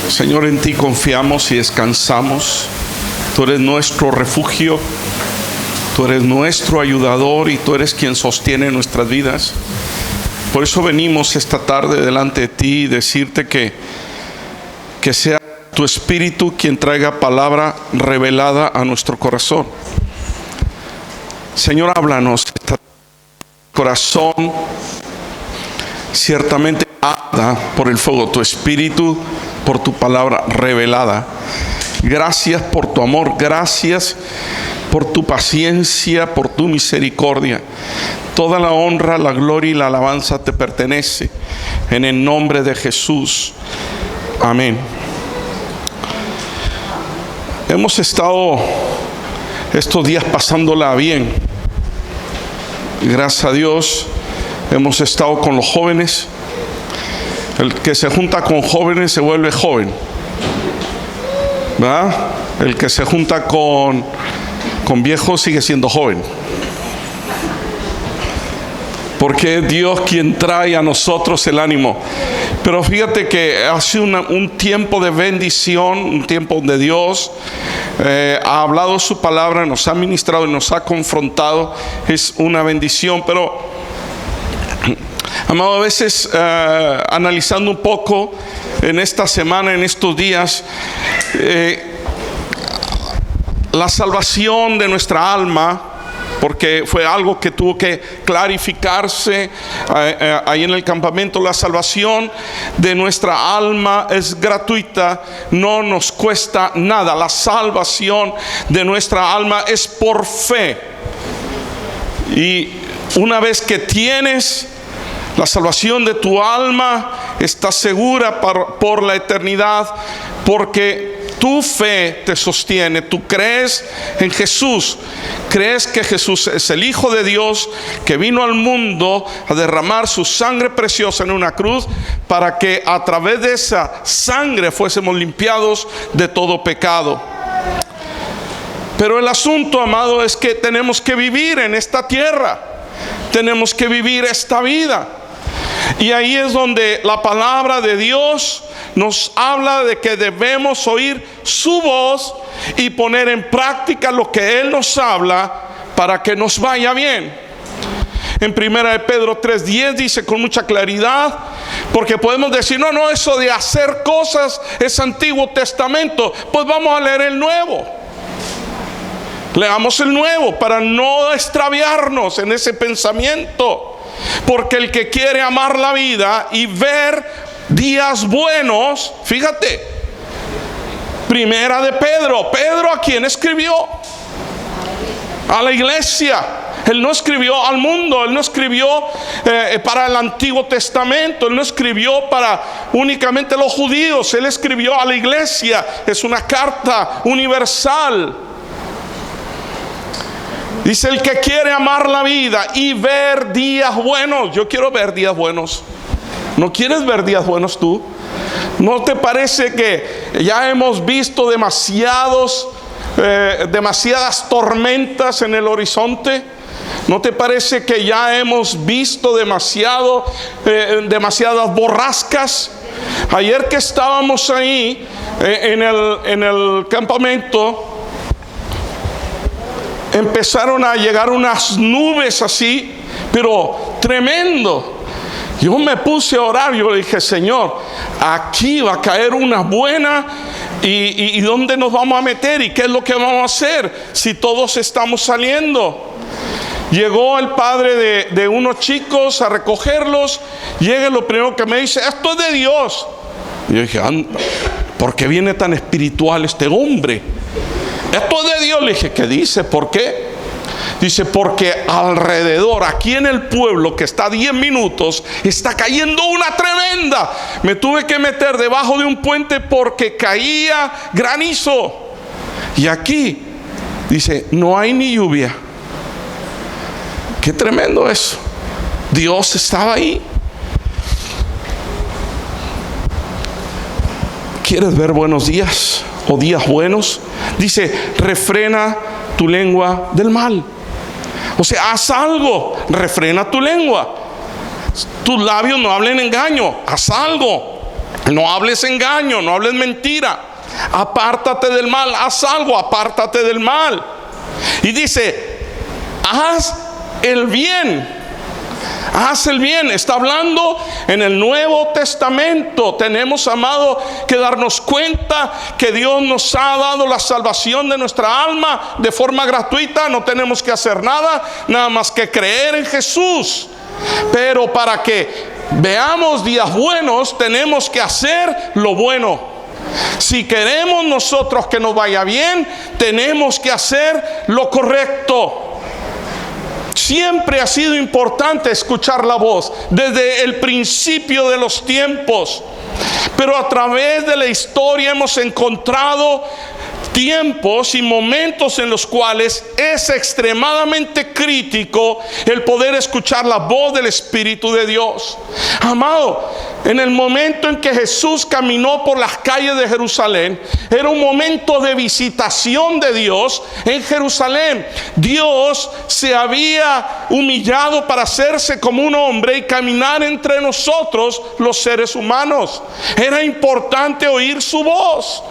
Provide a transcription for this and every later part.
Señor, en ti confiamos y descansamos. Tú eres nuestro refugio, tú eres nuestro ayudador y tú eres quien sostiene nuestras vidas. Por eso venimos esta tarde delante de ti y decirte que sea tu Espíritu quien traiga palabra revelada a nuestro corazón. Señor, háblanos. Corazón ciertamente arda por el fuego, tu Espíritu por tu palabra revelada. Gracias por tu amor, gracias por tu paciencia, por tu misericordia. Toda la honra, la gloria y la alabanza te pertenece. En el nombre de Jesús. Amén. Hemos estado estos días pasándola bien. Gracias a Dios hemos estado con los jóvenes. El que se junta con jóvenes se vuelve joven, ¿verdad? El que se junta con viejos sigue siendo joven, porque es Dios quien trae a nosotros el ánimo. Pero fíjate que ha sido un tiempo de bendición, un tiempo donde Dios ha hablado su palabra, nos ha ministrado y nos ha confrontado. Es una bendición. Pero, amado, a veces analizando un poco en esta semana, en estos días, la salvación de nuestra alma, porque fue algo que tuvo que clarificarse ahí en el campamento. La salvación de nuestra alma es gratuita, no nos cuesta nada. La salvación de nuestra alma es por fe. Y una vez que tienes la salvación de tu alma, estás segura por la eternidad, porque tu fe te sostiene. Tú crees en Jesús, crees que Jesús es el Hijo de Dios, que vino al mundo a derramar su sangre preciosa en una cruz para que a través de esa sangre fuésemos limpiados de todo pecado. Pero el asunto, amado, es que tenemos que vivir en esta tierra, tenemos que vivir esta vida. Y ahí es donde la palabra de Dios nos habla de que debemos oír su voz y poner en práctica lo que Él nos habla para que nos vaya bien. En 1 de Pedro 3:10 dice con mucha claridad, porque podemos decir, no, eso de hacer cosas es Antiguo Testamento. Pues vamos a leer el Nuevo. Leamos el Nuevo para no extraviarnos en ese pensamiento. Porque el que quiere amar la vida y ver días buenos, fíjate, primera de Pedro. Pedro, ¿a quién escribió? A la iglesia. Él no escribió al mundo, él no escribió para el Antiguo Testamento, él no escribió para únicamente los judíos, él escribió a la iglesia. Es una carta universal. Dice, el que quiere amar la vida y ver días buenos. Yo quiero ver días buenos. ¿No quieres ver días buenos tú? ¿No te parece que ya hemos visto demasiadas tormentas en el horizonte? ¿No te parece que ya hemos visto demasiadas borrascas? Ayer que estábamos ahí en el campamento, empezaron a llegar unas nubes así, pero tremendo. Yo me puse a orar, yo le dije, Señor, aquí va a caer una buena, y ¿dónde nos vamos a meter? ¿Y qué es lo que vamos a hacer si todos estamos saliendo? Llegó el padre de unos chicos a recogerlos. Llega, lo primero que me dice, esto es de Dios. Y yo dije, ¿por qué viene tan espiritual este hombre? Esto es de Dios. Le dije, ¿qué dice? ¿Por qué? Dice, porque alrededor, aquí en el pueblo que está a 10 minutos, está cayendo una tremenda. Me tuve que meter debajo de un puente porque caía granizo. Y aquí, dice, no hay ni lluvia. Qué tremendo eso. Dios estaba ahí. ¿Quieres ver buenos días o días buenos? Dice, refrena tu lengua del mal. O sea, haz algo, refrena tu lengua. Tus labios no hablen engaño, haz algo. No hables engaño, no hables mentira. Apártate del mal, haz algo, apártate del mal. Y dice, haz el bien. Haz el bien. Está hablando en el Nuevo Testamento. Tenemos, amado, que darnos cuenta que Dios nos ha dado la salvación de nuestra alma de forma gratuita. No tenemos que hacer nada más que creer en Jesús. Pero para que veamos días buenos, tenemos que hacer lo bueno. Si queremos nosotros que nos vaya bien, tenemos que hacer lo correcto. Siempre ha sido importante escuchar la voz desde el principio de los tiempos, pero a través de la historia hemos encontrado tiempos y momentos en los cuales es extremadamente crítico el poder escuchar la voz del Espíritu de Dios. Amado, en el momento en que Jesús caminó por las calles de Jerusalén, era un momento de visitación de Dios en Jerusalén. Dios se había humillado para hacerse como un hombre y caminar entre nosotros, los seres humanos. Era importante oír su voz.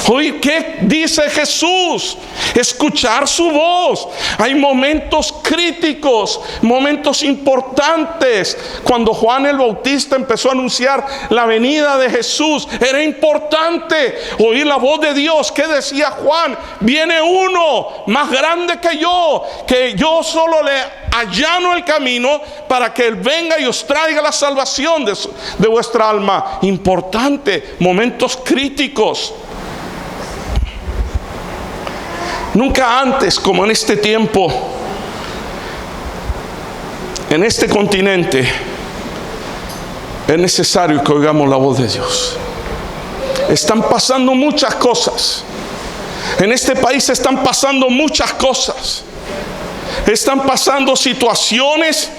Oír qué dice Jesús, escuchar su voz. Hay momentos críticos, momentos importantes. Cuando Juan el Bautista empezó a anunciar la venida de Jesús, era importante oír la voz de Dios. ¿Qué decía Juan? Viene uno más grande que yo solo le allano el camino para que Él venga y os traiga la salvación de vuestra alma. Importante, momentos críticos. Nunca antes como en este tiempo, en este continente, es necesario que oigamos la voz de Dios. Están pasando muchas cosas. En este país están pasando muchas cosas. Están pasando situaciones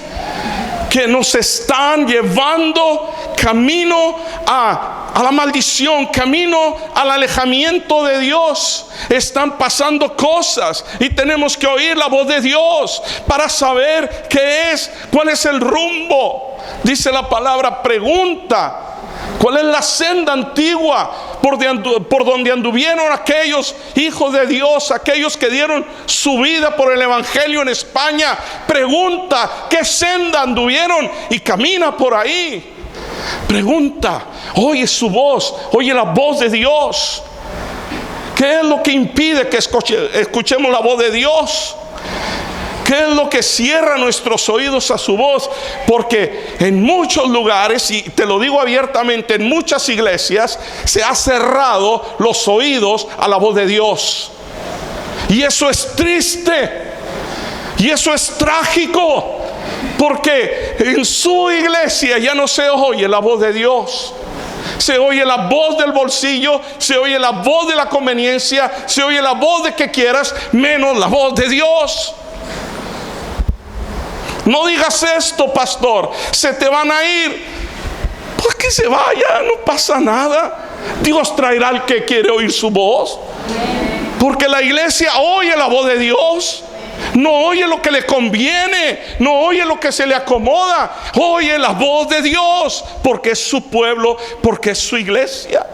que nos están llevando camino a la maldición, camino al alejamiento de Dios. Están pasando cosas y tenemos que oír la voz de Dios para saber cuál es el rumbo. Dice la palabra, pregunta, ¿cuál es la senda antigua por donde anduvieron aquellos hijos de Dios, aquellos que dieron su vida por el Evangelio en España? Pregunta, ¿qué senda anduvieron? Y camina por ahí. Pregunta, oye su voz, oye la voz de Dios. ¿Qué es lo que impide que escuchemos la voz de Dios? ¿Qué es lo que cierra nuestros oídos a su voz? Porque en muchos lugares, y te lo digo abiertamente, en muchas iglesias se ha cerrado los oídos a la voz de Dios. Y eso es triste. Y eso es trágico. Porque en su iglesia ya no se oye la voz de Dios. Se oye la voz del bolsillo, se oye la voz de la conveniencia, se oye la voz de que quieras, menos la voz de Dios. No digas esto, pastor, se te van a ir. Pues que se vaya, no pasa nada. Dios traerá al que quiere oír su voz. Porque la iglesia oye la voz de Dios. No oye lo que le conviene, no oye lo que se le acomoda, oye la voz de Dios, porque es su pueblo, porque es su iglesia.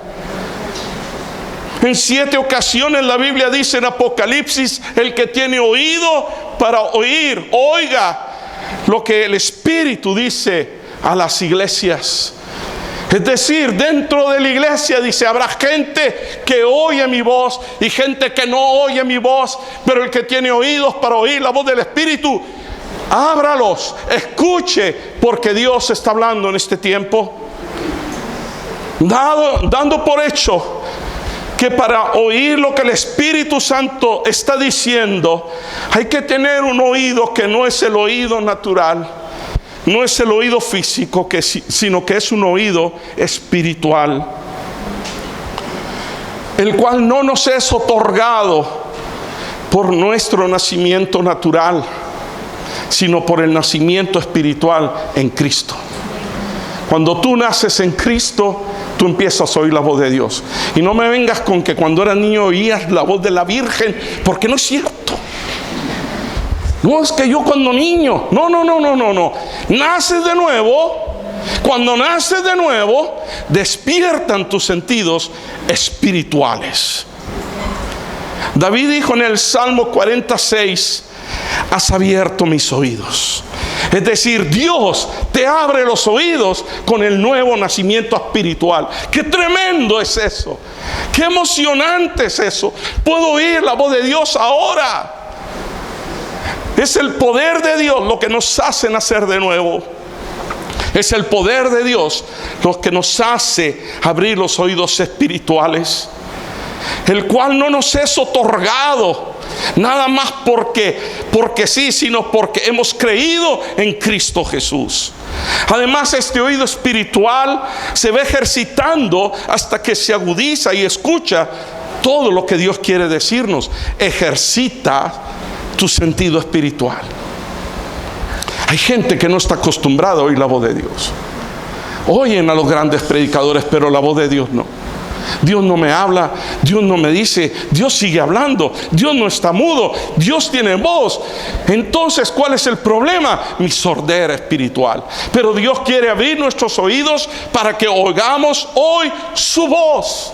En 7 ocasiones la Biblia dice en Apocalipsis, el que tiene oído para oír, oiga lo que el Espíritu dice a las iglesias. Es decir, dentro de la iglesia, dice, habrá gente que oye mi voz y gente que no oye mi voz. Pero el que tiene oídos para oír la voz del Espíritu, ábralos, escuche, porque Dios está hablando en este tiempo. Dando por hecho que para oír lo que el Espíritu Santo está diciendo, hay que tener un oído que no es el oído natural. No es el oído físico, sino que es un oído espiritual, el cual no nos es otorgado por nuestro nacimiento natural, sino por el nacimiento espiritual en Cristo. Cuando tú naces en Cristo, tú empiezas a oír la voz de Dios. Y no me vengas con que cuando eras niño oías la voz de la Virgen, porque no es cierto. No, es que yo cuando niño, no. Naces de nuevo Cuando naces de nuevo, despiertan tus sentidos espirituales. David dijo en el Salmo 46, has abierto mis oídos. Es decir, Dios te abre los oídos con el nuevo nacimiento espiritual. ¡Qué tremendo es eso! ¡Qué emocionante es eso! Puedo oír la voz de Dios ahora. Es el poder de Dios lo que nos hace nacer de nuevo. Es el poder de Dios lo que nos hace abrir los oídos espirituales, el cual no nos es otorgado nada más porque sí, sino porque hemos creído en Cristo Jesús. Además, este oído espiritual se va ejercitando hasta que se agudiza y escucha todo lo que Dios quiere decirnos. Ejercita tu sentido espiritual. Hay gente que no está acostumbrada a oír la voz de Dios. Oyen a los grandes predicadores, pero la voz de Dios no. Dios no me habla, Dios no me dice, Dios sigue hablando, Dios no está mudo, Dios tiene voz. Entonces, ¿cuál es el problema? Mi sordera espiritual. Pero Dios quiere abrir nuestros oídos para que oigamos hoy su voz,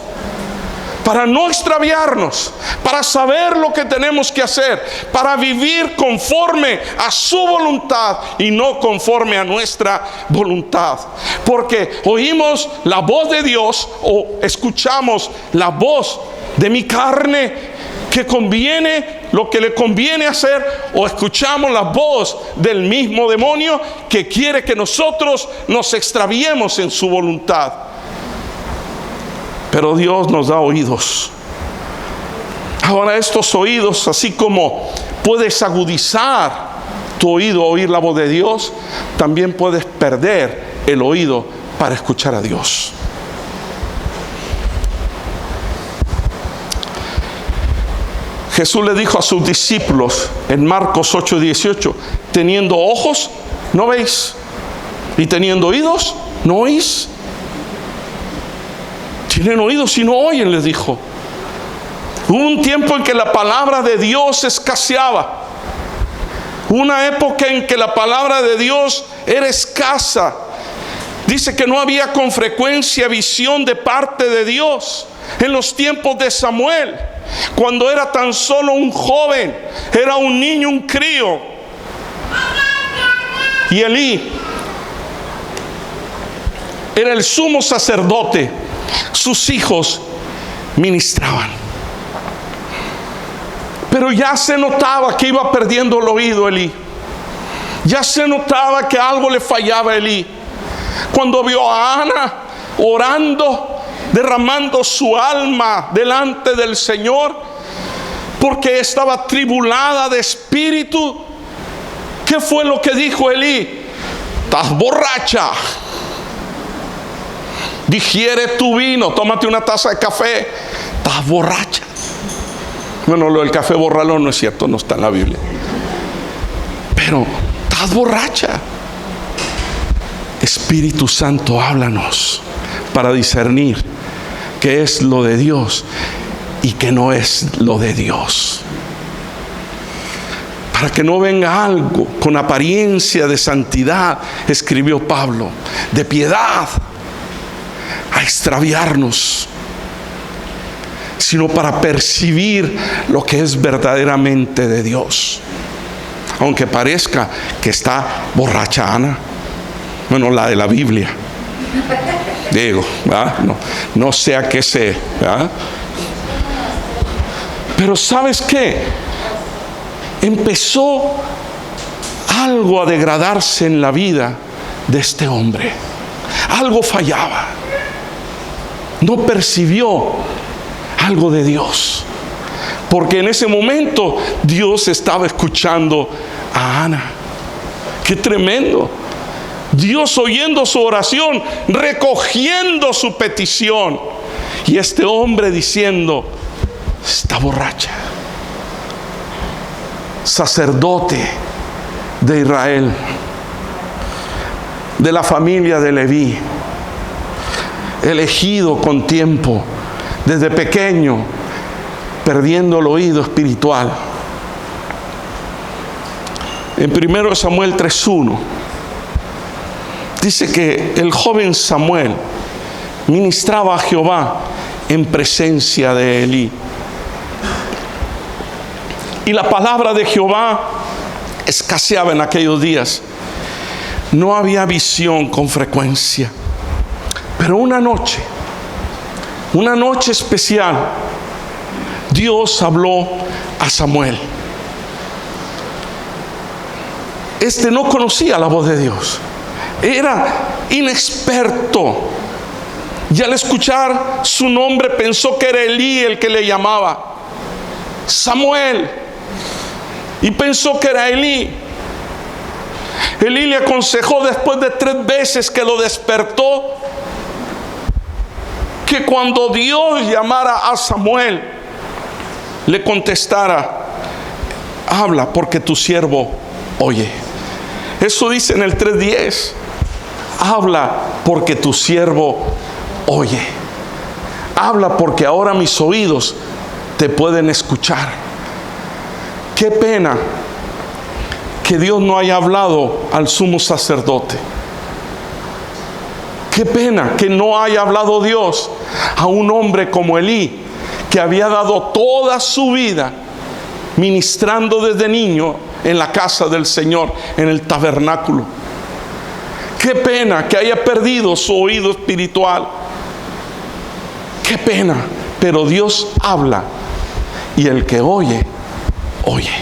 para no extraviarnos, para saber lo que tenemos que hacer, para vivir conforme a su voluntad y no conforme a nuestra voluntad. Porque oímos la voz de Dios o escuchamos la voz de mi carne que conviene, lo que le conviene hacer, o escuchamos la voz del mismo demonio que quiere que nosotros nos extraviemos en su voluntad. Pero Dios nos da oídos. Ahora, estos oídos, así como puedes agudizar tu oído a oír la voz de Dios, también puedes perder el oído para escuchar a Dios. Jesús le dijo a sus discípulos en Marcos 8:18, teniendo ojos, no veis, y teniendo oídos, no oís. Tienen oídos y no oyen, les dijo. Hubo un tiempo en que la palabra de Dios escaseaba. Una época en que la palabra de Dios era escasa. Dice que no había con frecuencia visión de parte de Dios. En los tiempos de Samuel, cuando era tan solo un joven, era un niño, un crío. Y Elí era el sumo sacerdote. Sus hijos ministraban. Pero ya se notaba que iba perdiendo el oído Elí. Ya se notaba que algo le fallaba a Elí. Cuando vio a Ana orando, derramando su alma delante del Señor, porque estaba atribulada de espíritu, ¿qué fue lo que dijo Elí? Estás borracha. Digiere tu vino, tómate una taza de café. Estás borracha. Bueno, lo del café bórralo, no es cierto, no está en la Biblia. Pero estás borracha. Espíritu Santo, háblanos para discernir qué es lo de Dios y qué no es lo de Dios. Para que no venga algo con apariencia de santidad, escribió Pablo, de piedad, a extraviarnos, sino para percibir lo que es verdaderamente de Dios. Aunque parezca que está borracha Ana, bueno, la de la Biblia, digo, ¿verdad? No sé a qué sé, ¿verdad? Pero ¿sabes qué? Empezó algo a degradarse en la vida de este hombre. Algo fallaba. No percibió algo de Dios, porque en ese momento Dios estaba escuchando a Ana. ¡Qué tremendo! Dios oyendo su oración, recogiendo su petición, y este hombre diciendo: está borracha. Sacerdote de Israel, de la familia de Leví, elegido con tiempo, desde pequeño, perdiendo el oído espiritual. En 1 Samuel 3:1 Dice que el joven Samuel ministraba a Jehová en presencia de Elí. Y la palabra de Jehová escaseaba en aquellos días. No había visión con frecuencia. Pero una noche especial, Dios habló a Samuel. Este no conocía la voz de Dios. Era inexperto. Y al escuchar su nombre pensó que era Elí el que le llamaba. Samuel. Y pensó que era Elí. Elí le aconsejó después de 3 veces que lo despertó, que cuando Dios llamara a Samuel, le contestara: habla, porque tu siervo oye. Eso dice en el 3:10. Habla, porque tu siervo oye. Habla, porque ahora mis oídos te pueden escuchar. Qué pena que Dios no haya hablado al sumo sacerdote. Qué pena que no haya hablado Dios a un hombre como Elí, que había dado toda su vida ministrando desde niño en la casa del Señor, en el tabernáculo. Qué pena que haya perdido su oído espiritual. Qué pena, pero Dios habla, y el que oye, oye.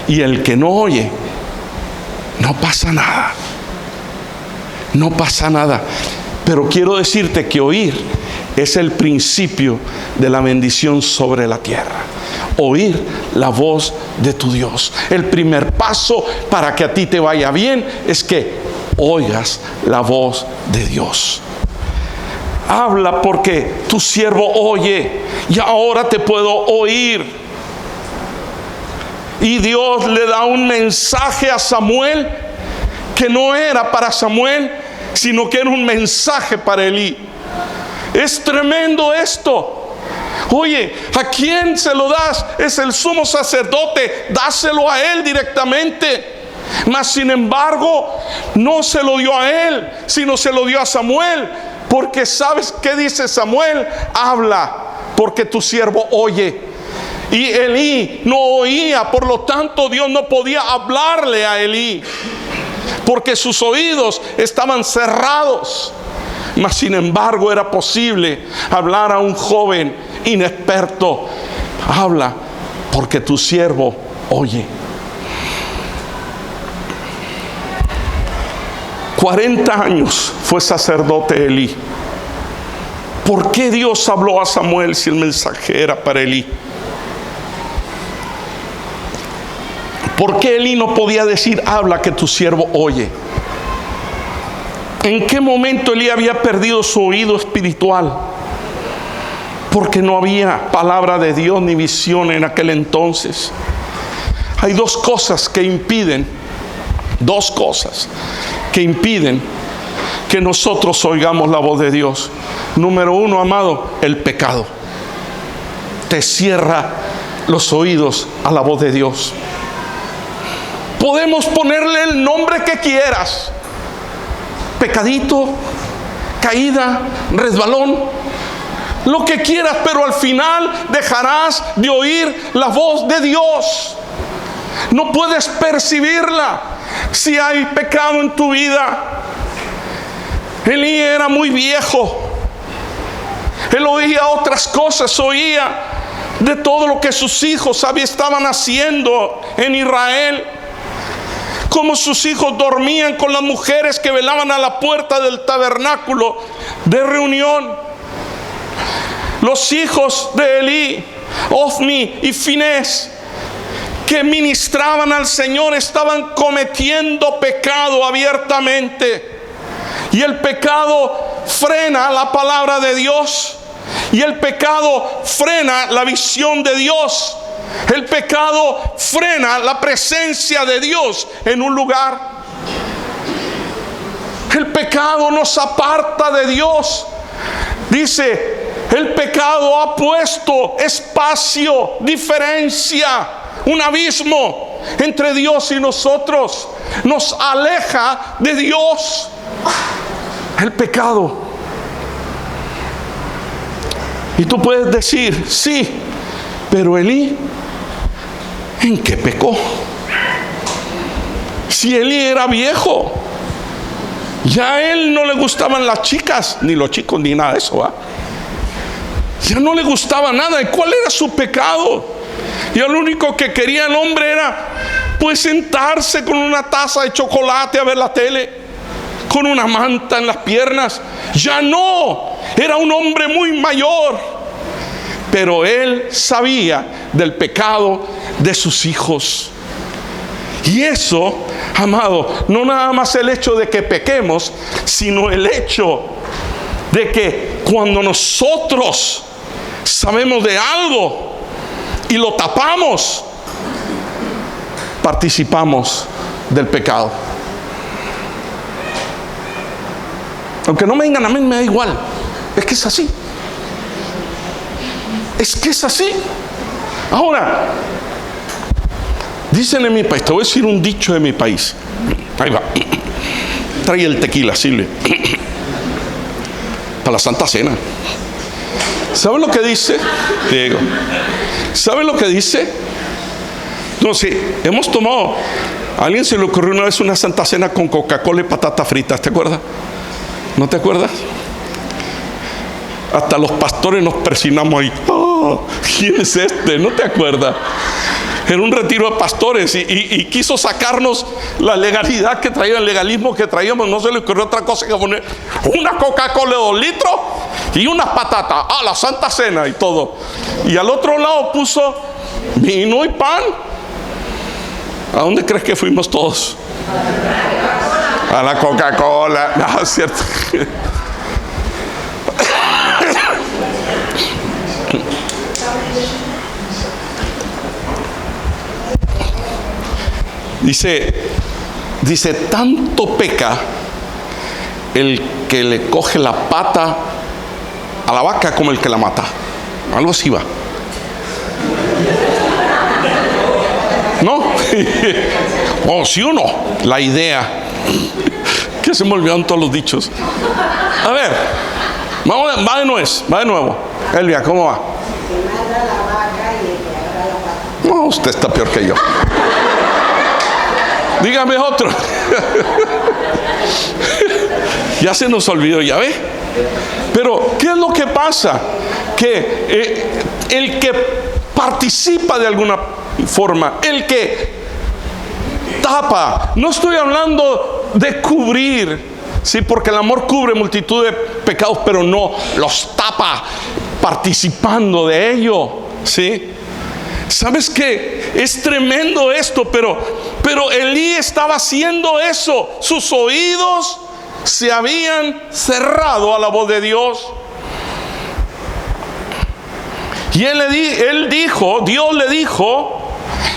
Y el que no oye, no pasa nada. No pasa nada. Pero quiero decirte que oír es el principio de la bendición sobre la tierra. Oír la voz de tu Dios. El primer paso para que a ti te vaya bien es que oigas la voz de Dios. Habla, porque tu siervo oye, y ahora te puedo oír. Y Dios le da un mensaje a Samuel que no era para Samuel, sino que era un mensaje para Elí. Es tremendo esto. Oye, ¿a quién se lo das? Es el sumo sacerdote, dáselo a él directamente. Mas sin embargo, no se lo dio a él, sino se lo dio a Samuel. Porque ¿sabes qué dice Samuel? Habla, porque tu siervo oye. Y Elí no oía, por lo tanto Dios no podía hablarle a Elí, porque sus oídos estaban cerrados. Mas sin embargo era posible hablar a un joven inexperto. Habla, porque tu siervo oye. 40 años fue sacerdote Elí. ¿Por qué Dios habló a Samuel si el mensaje era para Elí? ¿Por qué Elí no podía decir: habla, que tu siervo oye? ¿En qué momento Elí había perdido su oído espiritual? Porque no había palabra de Dios ni visión en aquel entonces. Hay dos cosas que impiden que nosotros oigamos la voz de Dios. Número 1, amado, el pecado. Te cierra los oídos a la voz de Dios. Podemos ponerle el nombre que quieras: pecadito, caída, resbalón, lo que quieras, pero al final dejarás de oír la voz de Dios. No puedes percibirla. Si hay pecado en tu vida, Elí era muy viejo. Él oía otras cosas, oía de todo lo que sus hijos estaban haciendo en Israel. Cómo sus hijos dormían con las mujeres que velaban a la puerta del tabernáculo de reunión. Los hijos de Elí, Ofni y Finés, que ministraban al Señor, estaban cometiendo pecado abiertamente. Y el pecado frena la palabra de Dios. Y el pecado frena la visión de Dios. El pecado frena la presencia de Dios en un lugar. El pecado nos aparta de Dios. Dice, el pecado ha puesto espacio, diferencia, un abismo entre Dios y nosotros. Nos aleja de Dios. el pecado. Y tú puedes decir, sí, pero Elí, ¿en qué pecó? Si Elí era viejo, ya a él no le gustaban las chicas, ni los chicos, ni nada de eso, ¿va? Ya no le gustaba nada. ¿Y cuál era su pecado? Y lo único que quería el hombre era, pues, sentarse con una taza de chocolate a ver la tele, con una manta en las piernas. Ya no, era un hombre muy mayor, pero él sabía del pecado de sus hijos. Y eso, amado, no nada más el hecho de que pequemos, sino el hecho de que cuando nosotros sabemos de algo y lo tapamos, participamos del pecado. Aunque no me digan a mí, me da igual. Es que es así. Es que es así. Ahora, dicen en mi país, te voy a decir un dicho de mi país. Ahí va. Trae el tequila, Silvia. Para la Santa Cena. ¿Saben lo que dice? Diego. ¿Saben lo que dice? No, sí, hemos tomado. A alguien se le ocurrió una vez una Santa Cena con Coca-Cola y patatas fritas, ¿te acuerdas? ¿No te acuerdas? Hasta los pastores nos persinamos ahí. Oh, ¿quién es este? ¿No te acuerdas? Era un retiro de pastores y quiso sacarnos la legalidad que traía, el legalismo que traíamos. No se le ocurrió otra cosa que poner una Coca-Cola de 2 litros y unas patatas. Ah, la Santa Cena y todo. Y al otro lado puso vino y pan. ¿A dónde crees que fuimos todos? A la Coca-Cola. No, es cierto. Dice, tanto peca el que le coge la pata a la vaca como el que la mata. Algo así va. ¿No? Oh, sí o no. La idea. Que se me olvidaron todos los dichos. A ver, va de nuevo. Elvia, ¿cómo va? No, usted está peor que yo. Dígame otro. Ya se nos olvidó, ¿ya ve? Pero, ¿qué es lo que pasa? Que el que participa de alguna forma, el que tapa, no estoy hablando de cubrir, sí, porque el amor cubre multitud de pecados, pero no los tapa participando de ello, sí. ¿Sabes qué? Es tremendo esto, pero Elí estaba haciendo eso. Sus oídos se habían cerrado a la voz de Dios. Y él dijo, Dios le dijo,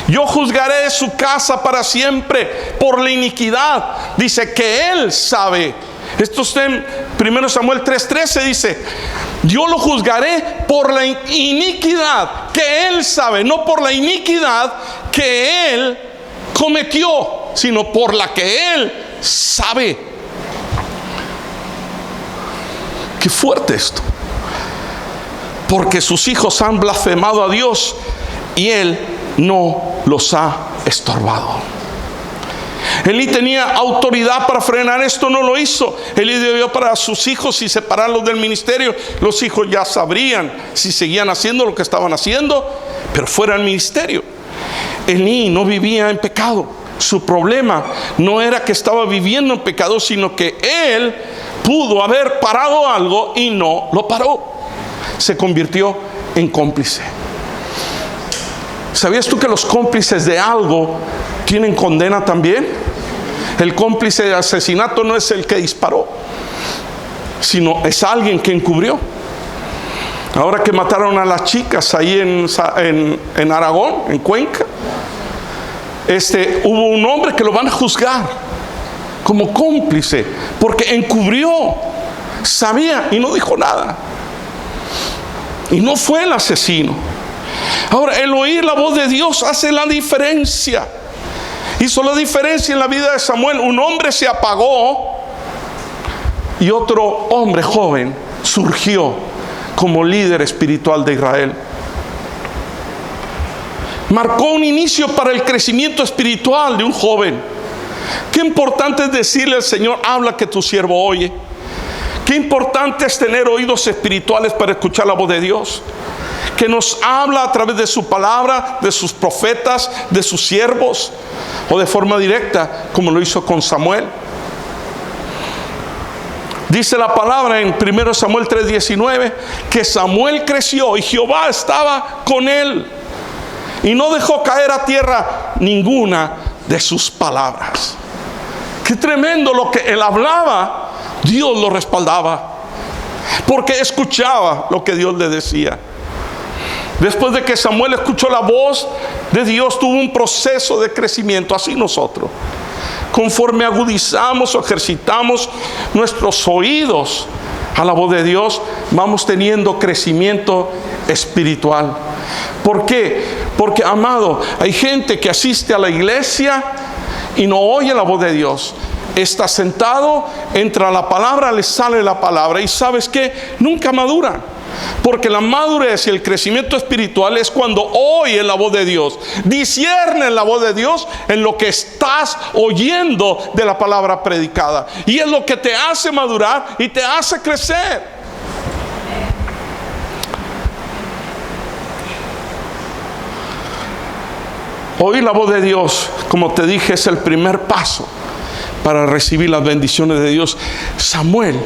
yo juzgaré su casa para siempre por la iniquidad. Dice que él sabe. Esto está en 1 Samuel 3:13, dice, yo lo juzgaré por la iniquidad que él sabe, no por la iniquidad que él cometió, sino por la que él sabe. Qué fuerte esto. Porque sus hijos han blasfemado a Dios y él no los ha estorbado. Elí tenía autoridad para frenar esto, no lo hizo. Elí debió para sus hijos y separarlos del ministerio. Los hijos ya sabrían si seguían haciendo lo que estaban haciendo, pero fuera del ministerio. Elí no vivía en pecado. Su problema no era que estaba viviendo en pecado, sino que él pudo haber parado algo y no lo paró. Se convirtió en cómplice. ¿Sabías tú que los cómplices de algo tienen condena también? El cómplice de asesinato no es el que disparó, sino es alguien que encubrió. Ahora que mataron a las chicas ahí en Aragón, en Cuenca, hubo un hombre que lo van a juzgar como cómplice porque encubrió, sabía y no dijo nada, y no fue el asesino. Ahora, el oír la voz de Dios hace la diferencia. Hizo la diferencia en la vida de Samuel. Un hombre se apagó y otro hombre joven surgió como líder espiritual de Israel. Marcó un inicio para el crecimiento espiritual de un joven. Qué importante es decirle al Señor: habla, que tu siervo oye. Qué importante es tener oídos espirituales para escuchar la voz de Dios, que nos habla a través de su palabra, de sus profetas, de sus siervos, o de forma directa, como lo hizo con Samuel. Dice la palabra en 1 Samuel 3:19 que Samuel creció y Jehová estaba con él, y no dejó caer a tierra ninguna de sus palabras. Qué tremendo lo que él hablaba. Dios lo respaldaba, porque escuchaba lo que Dios le decía. Después de que Samuel escuchó la voz de Dios, tuvo un proceso de crecimiento. Así nosotros, conforme agudizamos o ejercitamos nuestros oídos a la voz de Dios, vamos teniendo crecimiento espiritual. ¿Por qué? Porque, amado, hay gente que asiste a la iglesia y no oye la voz de Dios. Está sentado, entra la palabra, le sale la palabra, y ¿sabes qué? Nunca maduran. Porque la madurez y el crecimiento espiritual es cuando oyen la voz de Dios, disciernen la voz de Dios en lo que estás oyendo de la palabra predicada, y es lo que te hace madurar y te hace crecer. Oír la voz de Dios, como te dije, es el primer paso para recibir las bendiciones de Dios. Samuel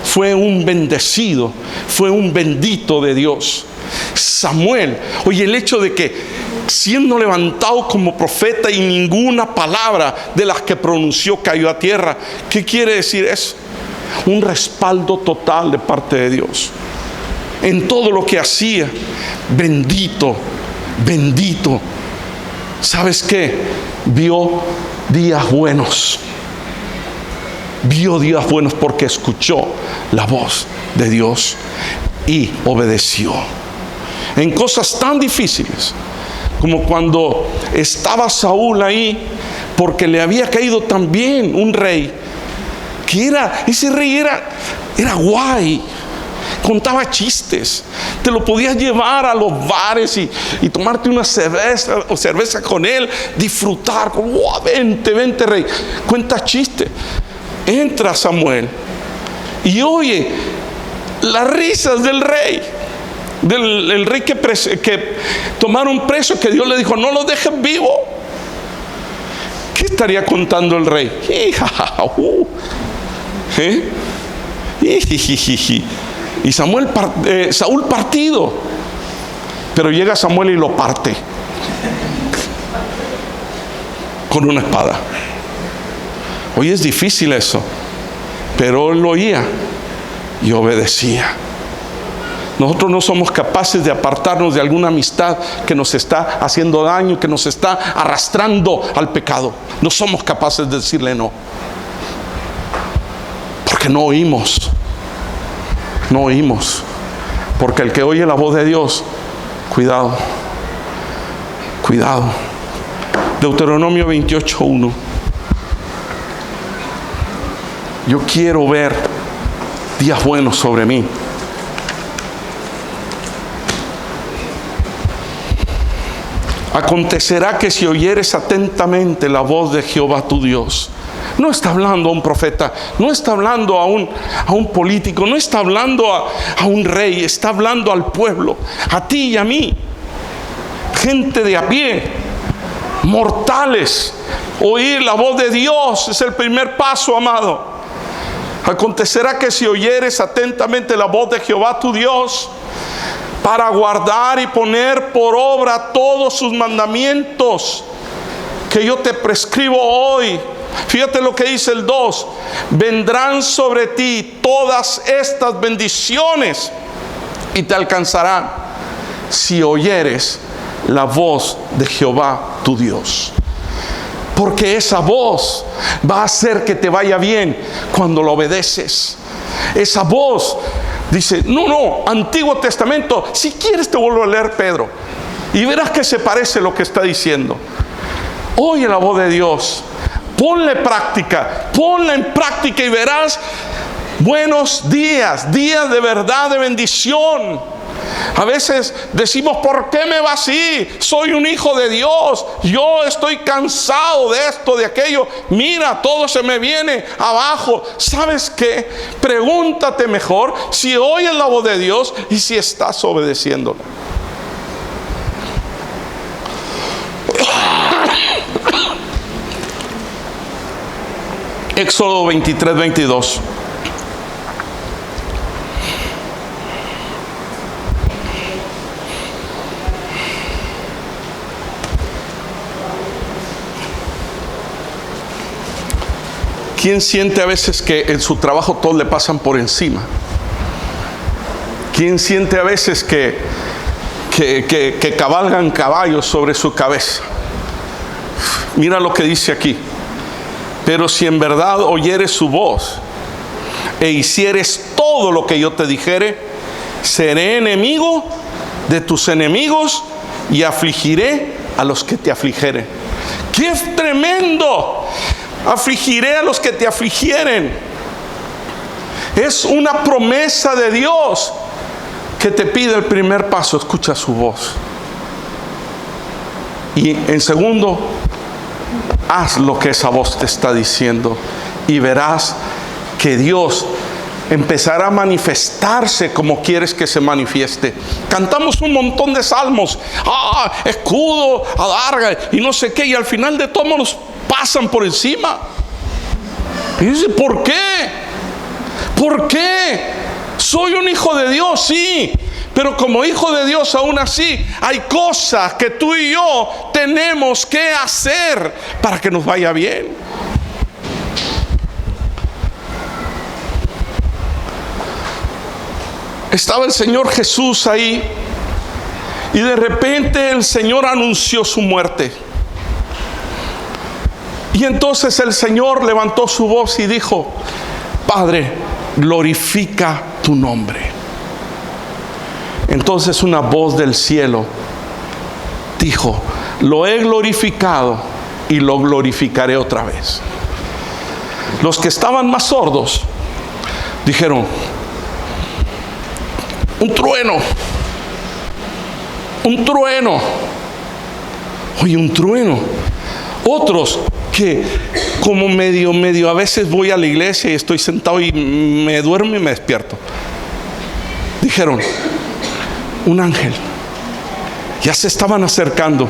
fue un bendecido, fue un bendito de Dios. Samuel, oye, el hecho de que siendo levantado como profeta y ninguna palabra de las que pronunció cayó a tierra, ¿qué quiere decir eso? Un respaldo total de parte de Dios en todo lo que hacía. Bendito, bendito. ¿Sabes qué? Vio días buenos. Vio días buenos porque escuchó la voz de Dios y obedeció. En cosas tan difíciles como cuando estaba Saúl ahí, porque le había caído también un rey, que ese rey era guay, contaba chistes, te lo podías llevar a los bares y tomarte una cerveza con él, disfrutar, wow, vente rey, cuenta chistes. Entra Samuel y oye las risas del rey, del rey que tomaron preso, que Dios le dijo: no lo dejes vivo. ¿Qué estaría contando el rey? Y Saúl partido, pero llega Samuel y lo parte con una espada. Hoy es difícil eso, pero él lo oía y obedecía. Nosotros no somos capaces de apartarnos de alguna amistad que nos está haciendo daño, que nos está arrastrando al pecado. No somos capaces de decirle no, porque no oímos. No oímos. Porque el que oye la voz de Dios, cuidado, cuidado. Deuteronomio 28:1. Yo quiero ver días buenos sobre mí. Acontecerá que si oyeres atentamente la voz de Jehová tu Dios. No está hablando a un profeta, no está hablando a un político, no está hablando a un rey, está hablando al pueblo, a ti y a mí, gente de a pie, mortales. Oír la voz de Dios es el primer paso, amado. Acontecerá que si oyeres atentamente la voz de Jehová tu Dios, para guardar y poner por obra todos sus mandamientos que yo te prescribo hoy. Fíjate lo que dice el 2: vendrán sobre ti todas estas bendiciones y te alcanzarán si oyeres la voz de Jehová tu Dios. Porque esa voz va a hacer que te vaya bien cuando lo obedeces. Esa voz dice, no, Antiguo Testamento, si quieres te vuelvo a leer Pedro y verás que se parece lo que está diciendo. Oye la voz de Dios, ponla en práctica y verás buenos días, días de verdad, de bendición. A veces decimos, ¿por qué me va así? Soy un hijo de Dios, yo estoy cansado de esto, de aquello. Mira, todo se me viene abajo. ¿Sabes qué? Pregúntate mejor si oyes la voz de Dios y si estás obedeciéndola. Éxodo 23-22. ¿Quién siente a veces que en su trabajo todos le pasan por encima? ¿Quién siente a veces que cabalgan caballos sobre su cabeza? Mira lo que dice aquí. Pero si en verdad oyeres su voz e hicieres todo lo que yo te dijere, seré enemigo de tus enemigos y afligiré a los que te afligieren. ¡Qué tremendo! Afligiré a los que te afligieren. Es una promesa de Dios que te pide el primer paso. Escucha su voz. Y en segundo, haz lo que esa voz te está diciendo y verás que Dios empezará a manifestarse como quieres que se manifieste. Cantamos un montón de salmos, escudo, adarga y no sé qué, y al final de todo nos pasan por encima. Y dice, ¿por qué? ¿Por qué? Soy un hijo de Dios, sí, pero como hijo de Dios aún así hay cosas que tú y yo tenemos que hacer para que nos vaya bien. Estaba el Señor Jesús ahí y de repente el Señor anunció su muerte. Y entonces el Señor levantó su voz y dijo, Padre, glorifica tu nombre. Entonces una voz del cielo dijo, lo he glorificado y lo glorificaré otra vez. Los que estaban más sordos dijeron, un trueno, un trueno. Oye, un trueno. Otros que como medio a veces voy a la iglesia y estoy sentado y me duermo y me despierto, dijeron, un ángel. Ya se estaban acercando.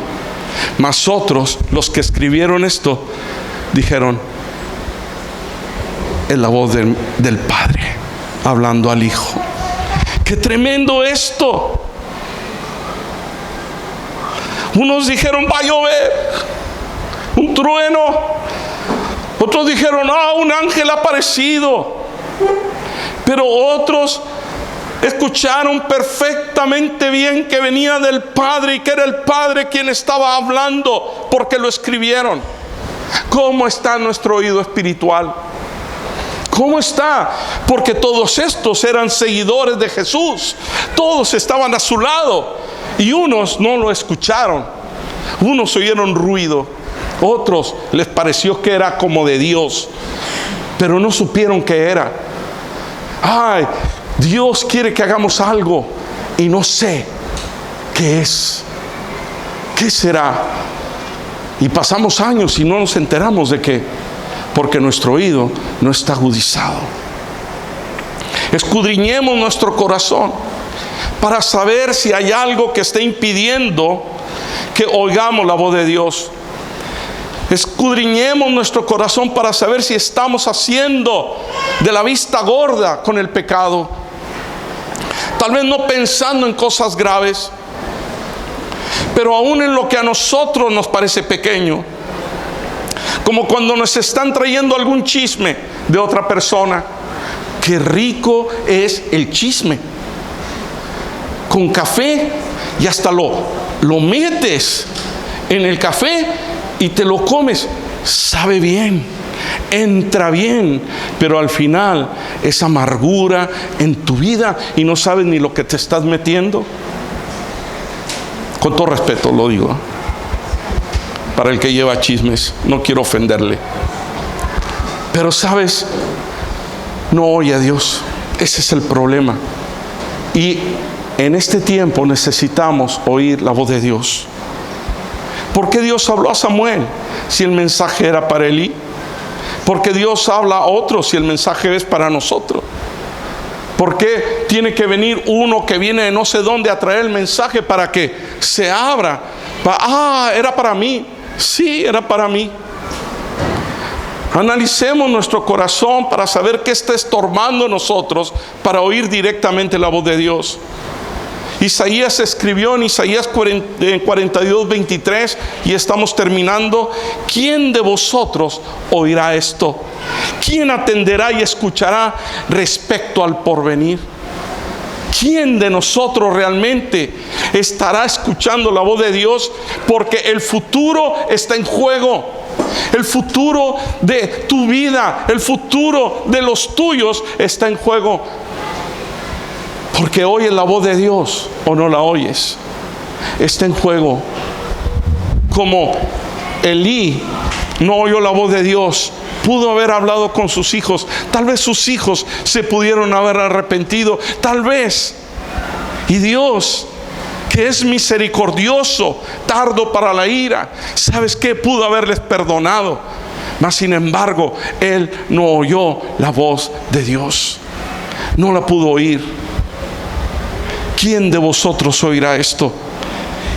Mas otros, los que escribieron esto, dijeron, es la voz del Padre hablando al Hijo. ¡Qué tremendo esto! Unos dijeron, va a llover, un trueno. Otros dijeron, un ángel ha aparecido. Pero otros escucharon perfectamente bien que venía del Padre y que era el Padre quien estaba hablando, porque lo escribieron. ¿Cómo está nuestro oído espiritual? ¿Cómo está? Porque todos estos eran seguidores de Jesús. Todos estaban a su lado. Y unos no lo escucharon. Unos oyeron ruido. Otros les pareció que era como de Dios, pero no supieron qué era. Ay, Dios quiere que hagamos algo y no sé qué es. ¿Qué será? Y pasamos años y no nos enteramos de qué, porque nuestro oído no está agudizado. Escudriñemos nuestro corazón para saber si hay algo que esté impidiendo que oigamos la voz de Dios. Escudriñemos nuestro corazón para saber si estamos haciendo de la vista gorda con el pecado. Tal vez no pensando en cosas graves, pero aún en lo que a nosotros nos parece pequeño. Como cuando nos están trayendo algún chisme de otra persona. Qué rico es el chisme. Con café y hasta lo metes en el café y te lo comes. Sabe bien, entra bien, pero al final es amargura en tu vida y no sabes ni lo que te estás metiendo. Con todo respeto lo digo, para el que lleva chismes, no quiero ofenderle, pero sabes, no oye a Dios. Ese es el problema. Y en este tiempo necesitamos oír la voz de Dios. ¿Por qué Dios habló a Samuel si el mensaje era para Elí? ¿Por qué Dios habla a otros si el mensaje es para nosotros? ¿Por qué tiene que venir uno que viene de no sé dónde a traer el mensaje para que se abra? Era para mí. Sí, era para mí. Analicemos nuestro corazón para saber qué está estorbando en nosotros para oír directamente la voz de Dios. Isaías escribió en Isaías 42:23, y estamos terminando: ¿quién de vosotros oirá esto? ¿Quién atenderá y escuchará respecto al porvenir? ¿Quién de nosotros realmente estará escuchando la voz de Dios? Porque el futuro está en juego. El futuro de tu vida, el futuro de los tuyos está en juego. Porque oyes la voz de Dios o no la oyes, está en juego. Como Elí no oyó la voz de Dios, pudo haber hablado con sus hijos. Tal vez sus hijos se pudieron haber arrepentido, tal vez. Y Dios, que es misericordioso, tardo para la ira, ¿sabes qué? Pudo haberles perdonado. Mas sin embargo, él no oyó la voz de Dios, no la pudo oír. ¿Quién de vosotros oirá esto?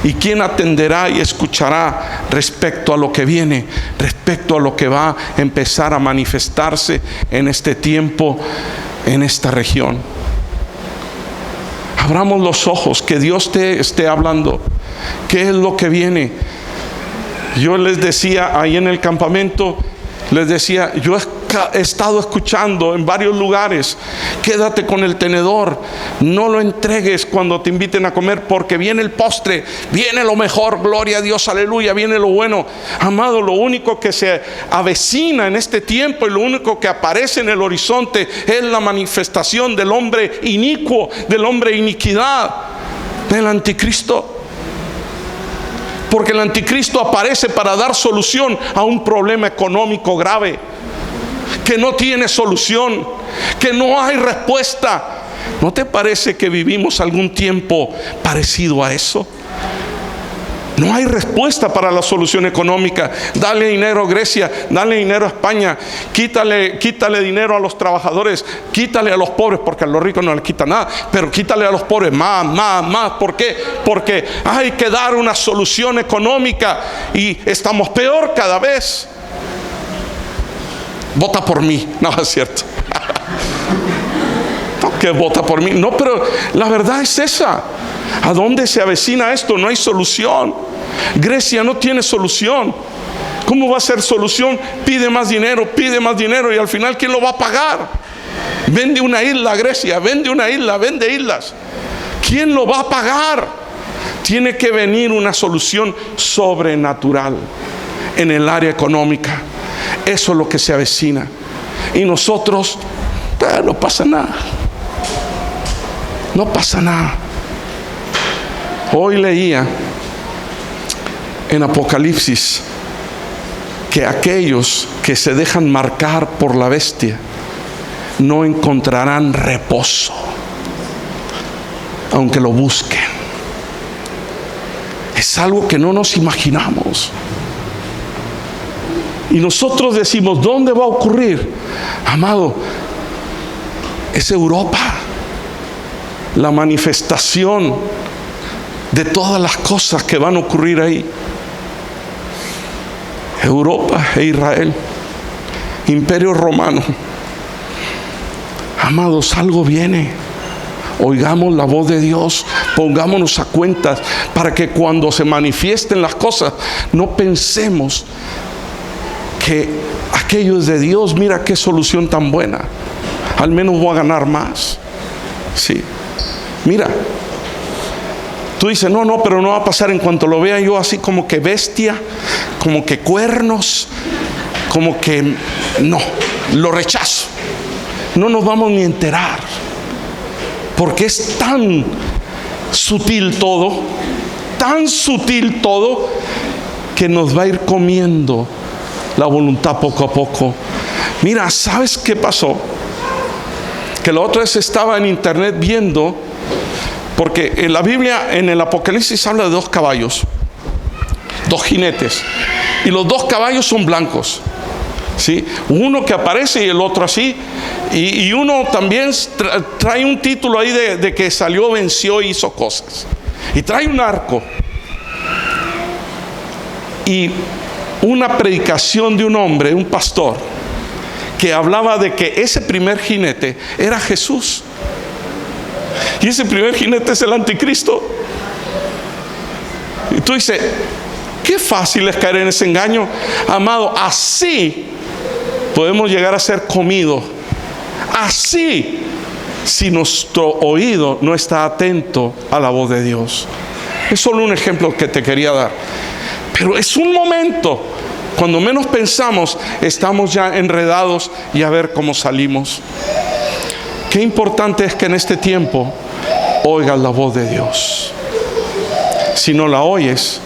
¿Y quién atenderá y escuchará respecto a lo que viene, respecto a lo que va a empezar a manifestarse en este tiempo, en esta región? Abramos los ojos, que Dios te esté hablando. ¿Qué es lo que viene? Yo les decía ahí en el campamento, yo he estado escuchando en varios lugares: quédate con el tenedor, no lo entregues cuando te inviten a comer, porque viene el postre, viene lo mejor, gloria a Dios, aleluya, viene lo bueno. Amado, lo único que se avecina en este tiempo y lo único que aparece en el horizonte es la manifestación del hombre inicuo, del hombre iniquidad, del anticristo. Porque el anticristo aparece para dar solución a un problema económico grave, que no tiene solución, que no hay respuesta. ¿No te parece que vivimos algún tiempo parecido a eso? No hay respuesta para la solución económica. Dale dinero a Grecia, dale dinero a España, quítale dinero a los trabajadores, quítale a los pobres, porque a los ricos no les quita nada, pero quítale a los pobres más. ¿Por qué? Porque hay que dar una solución económica y estamos peor cada vez. Vota por mí. No, es cierto. No, que vota por mí. No, pero la verdad es esa. ¿A dónde se avecina esto? No hay solución. Grecia no tiene solución. ¿Cómo va a ser solución? Pide más dinero y al final ¿quién lo va a pagar? Vende una isla a Grecia, vende islas. ¿Quién lo va a pagar? Tiene que venir una solución sobrenatural en el área económica. Eso es lo que se avecina. Y nosotros, no pasa nada. No pasa nada. Hoy leía en Apocalipsis que aquellos que se dejan marcar por la bestia no encontrarán reposo, aunque lo busquen. Es algo que no nos imaginamos. Y nosotros decimos, ¿dónde va a ocurrir? Amado, es Europa. La manifestación de todas las cosas que van a ocurrir ahí. Europa e Israel, Imperio Romano. Amados, algo viene. Oigamos la voz de Dios, pongámonos a cuentas para que cuando se manifiesten las cosas no pensemos que aquello es de Dios. Mira qué solución tan buena, al menos voy a ganar más. Sí, mira, tú dices, no, pero no va a pasar. En cuanto lo vea yo así como que bestia, como que cuernos, como que no, lo rechazo. No nos vamos ni a enterar, porque es tan sutil todo, que nos va a ir comiendo la voluntad poco a poco. Mira, ¿sabes qué pasó? que la otra vez estaba en internet viendo, porque en la Biblia, en el Apocalipsis, habla de 2 caballos, 2 jinetes, y los 2 caballos son blancos, ¿sí? Uno que aparece y el otro así, y uno también trae un título ahí de que salió, venció y hizo cosas, y trae un arco, y una predicación de un hombre, un pastor, que hablaba de que ese primer jinete era Jesús. Y ese primer jinete es el anticristo. Y tú dices, qué fácil es caer en ese engaño. Amado, así podemos llegar a ser comidos. Así, si nuestro oído no está atento a la voz de Dios. Es solo un ejemplo que te quería dar. Pero es un momento, cuando menos pensamos, estamos ya enredados y a ver cómo salimos. Qué importante es que en este tiempo oigas la voz de Dios. Si no la oyes,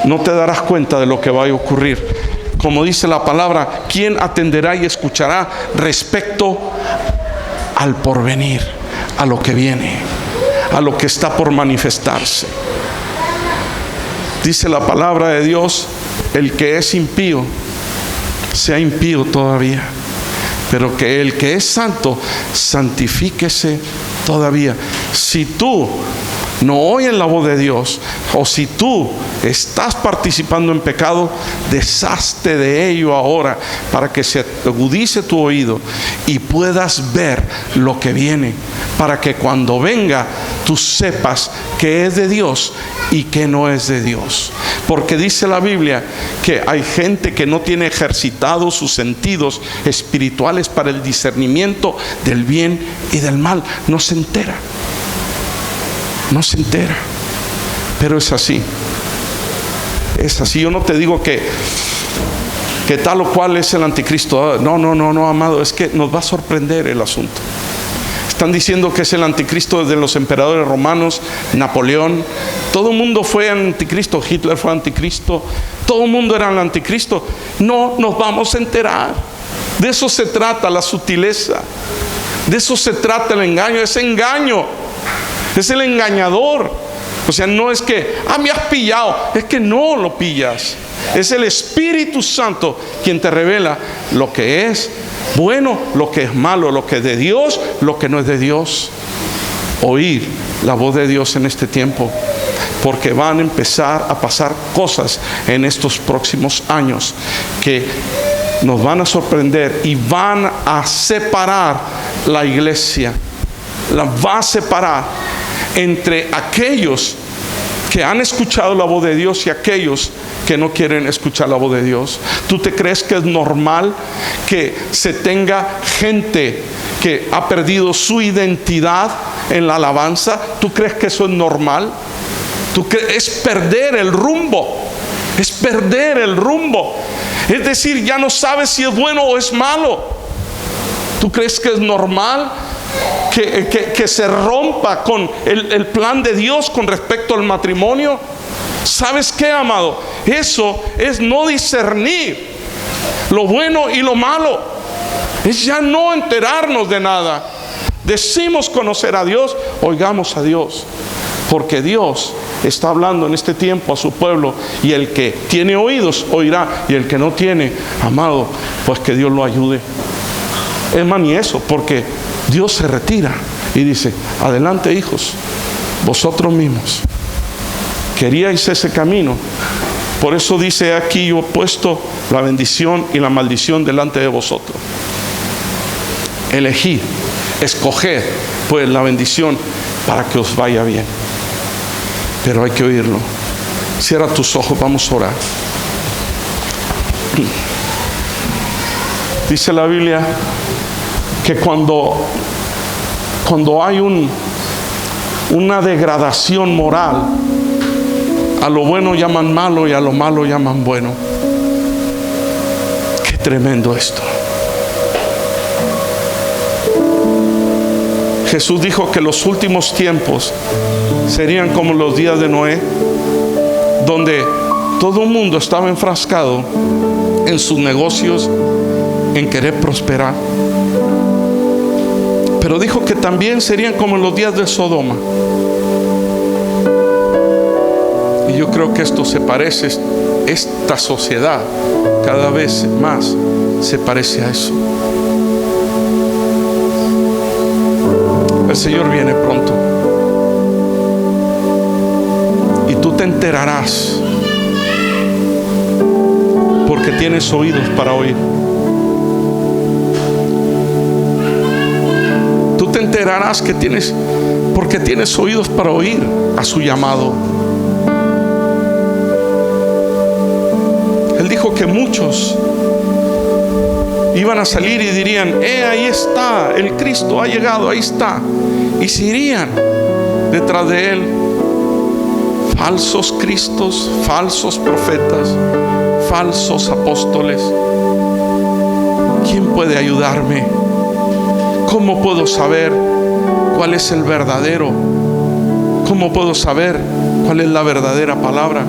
no te darás cuenta de lo que va a ocurrir. Como dice la palabra, ¿quién atenderá y escuchará respecto al porvenir, a lo que viene, a lo que está por manifestarse? Dice la palabra de Dios, el que es impío, sea impío todavía, pero que el que es santo, santifíquese todavía. Si tú no oyes la voz de Dios, o si tú estás participando en pecado, deshazte de ello ahora, para que se agudice tu oído y puedas ver lo que viene, para que cuando venga tú sepas que es de Dios y que no es de Dios. Porque dice la Biblia que hay gente que no tiene ejercitados sus sentidos espirituales para el discernimiento del bien y del mal. No se entera. No se entera. Pero es así. Es así. Yo no te digo que tal o cual es el anticristo. No, amado. Es que nos va a sorprender el asunto. Están diciendo que es el anticristo de los emperadores romanos, Napoleón. Todo el mundo fue anticristo. Hitler fue anticristo. Todo el mundo era el anticristo. No nos vamos a enterar. De eso se trata la sutileza. De eso se trata el engaño. Ese engaño es el engañador. O sea, no es que, me has pillado. Es que no lo pillas. Es el Espíritu Santo quien te revela lo que es bueno, lo que es malo, lo que es de Dios, lo que no es de Dios. Oír la voz de Dios en este tiempo, porque van a empezar a pasar cosas en estos próximos años que nos van a sorprender y van a separar la iglesia. La va a separar entre aquellos que han escuchado la voz de Dios y aquellos que no quieren escuchar la voz de Dios. ¿Tú te crees que es normal que se tenga gente que ha perdido su identidad en la alabanza? ¿Tú crees que eso es normal? Es perder el rumbo. Es perder el rumbo. Es decir, ya no sabes si es bueno o es malo. ¿Tú crees que es normal que se rompa con el plan de Dios con respecto al matrimonio? ¿Sabes qué, amado? Eso es no discernir lo bueno y lo malo. Es ya no enterarnos de nada. Decimos conocer a Dios, oigamos a Dios, porque Dios está hablando en este tiempo a su pueblo, y el que tiene oídos oirá, y el que no tiene, amado, pues que Dios lo ayude. Es más, ni eso, porque Dios se retira y dice: adelante, hijos, vosotros mismos queríais ese camino. Por eso dice aquí: yo he puesto la bendición y la maldición delante de vosotros. Elegid, escoged pues la bendición para que os vaya bien. Pero hay que oírlo. Cierra tus ojos, vamos a orar. Dice la Biblia que cuando hay una degradación moral, a lo bueno llaman malo y a lo malo llaman bueno. Qué tremendo esto. Jesús dijo que los últimos tiempos serían como los días de Noé, donde todo el mundo estaba enfrascado en sus negocios, en querer prosperar. Pero dijo que también serían como en los días de Sodoma. Y yo creo que esto se parece, esta sociedad cada vez más se parece a eso. El Señor viene pronto. Y tú te enterarás, porque tienes oídos para oír. Tú te enterarás que tienes, porque tienes oídos para oír a su llamado. Él dijo que muchos iban a salir y dirían: ahí está, el Cristo ha llegado, ahí está. Y se irían detrás de Él falsos cristos, falsos profetas, falsos apóstoles. ¿Quién puede ayudarme? ¿Cómo puedo saber cuál es el verdadero? ¿Cómo puedo saber cuál es la verdadera palabra?